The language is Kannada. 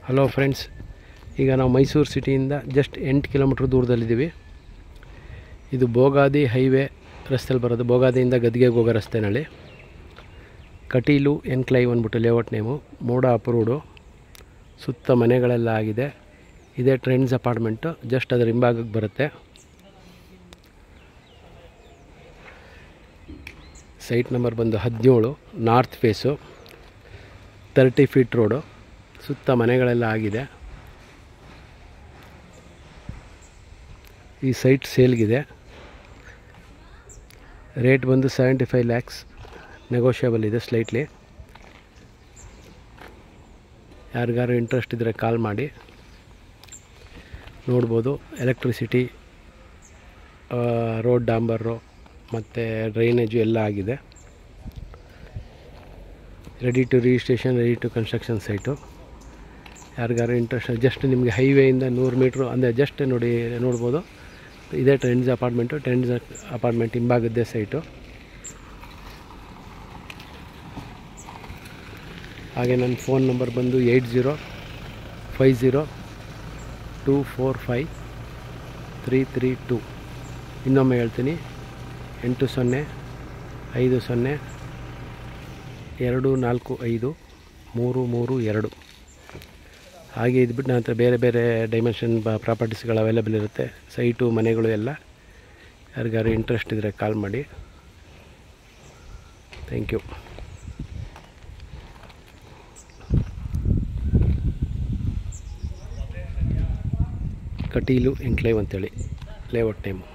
ಹಲೋ ಫ್ರೆಂಡ್ಸ್, ಈಗ ನಾವು ಮೈಸೂರು ಸಿಟಿಯಿಂದ ಜಸ್ಟ್ 8 ಕಿಲೋಮೀಟ್ರ್ ದೂರದಲ್ಲಿದ್ದೀವಿ. ಇದು ಬೋಗಾದಿ ಹೈವೇ ರಸ್ತೆಯಲ್ಲಿ ಬರೋದು. ಬೋಗಾದಿಯಿಂದ ಗದ್ಗೆಗೆ ಹೋಗೋ ರಸ್ತೆನಲ್ಲಿ ಕಟೀಲು ಎನ್ಕ್ಲೈವ್ ಅಂದ್ಬಿಟ್ಟು ಲೇಔಟ್ ನೇಮು. ಮೋಡ ಅಪ್ರೂವ್ಡು, ಸುತ್ತ ಮನೆಗಳೆಲ್ಲ ಆಗಿದೆ. ಇದೇ ಟ್ರೆಂಡ್ಸ್ ಅಪಾರ್ಟ್ಮೆಂಟು, ಜಸ್ಟ್ ಅದರ ಹಿಂಭಾಗಕ್ಕೆ ಬರುತ್ತೆ. ಸೈಟ್ ನಂಬರ್ ಬಂದು 17, ನಾರ್ತ್ ಫೇಸು, 30 ಫೀಟ್ ರೋಡು, ಸುತ್ತ ಮನೆಗಳೆಲ್ಲ ಆಗಿದೆ. ಈ ಸೈಟ್ ಸೇಲ್ಗಿದೆ. ರೇಟ್ ಬಂದು 75 lakhs, ನೆಗೋಷಿಯಬಲ್ ಇದೆ ಸ್ಲೈಟ್ಲಿ. ಯಾರಿಗಾರು ಇಂಟ್ರೆಸ್ಟ್ ಇದ್ದರೆ ಕಾಲ್ ಮಾಡಿ. ನೋಡ್ಬೋದು, ಎಲೆಕ್ಟ್ರಿಸಿಟಿ, ರೋಡ್ ಡಾಂಬರು ಮತ್ತು ಡ್ರೈನೇಜು ಎಲ್ಲ ಆಗಿದೆ. Ready to registration, ready to construction site. ಯಾರಿಗಾರು ಇಂಟ್ರೆಸ್ಟ್, ಜಸ್ಟ್ ನಿಮಗೆ ಹೈವೇಯಿಂದ 100 ಮೀಟ್ರು ಅಂದರೆ ಜಸ್ಟ್ ನೋಡ್ಬೋದು. ಇದೇ ಟ್ರೆಂಡ್ಸ್ ಅಪಾರ್ಟ್ಮೆಂಟು. ಟ್ರೆಂಡ್ಸ್ ಅಪಾರ್ಟ್ಮೆಂಟ್ ಹಿಂಭಾಗದ್ದೇ ಸೈಟು. ಹಾಗೆ ನನ್ನ ಫೋನ್ ನಂಬರ್ ಬಂದು 8050245332. ಇನ್ನೊಮ್ಮೆ ಹೇಳ್ತೀನಿ, 8050245332. ಹಾಗೆ ಇದ್ಬಿಟ್ಟು ನನ್ನ ಹತ್ರ ಬೇರೆ ಬೇರೆ ಡೈಮೆನ್ಷನ್ ಪ್ರಾಪರ್ಟೀಸ್ಗಳು ಅವೈಲೇಬಲ್ ಇರುತ್ತೆ. ಸೈಟು, ಮನೆಗಳು ಎಲ್ಲ. ಯಾರಿಗಾರು ಇಂಟ್ರೆಸ್ಟ್ ಇದ್ದರೆ ಕಾಲ್ ಮಾಡಿ. Thank you. ಕಟೀಲು ಎನ್ಕ್ಲೇವ್ ಅಂತೇಳಿ ಲೇಔಟ್ ನೇಮು.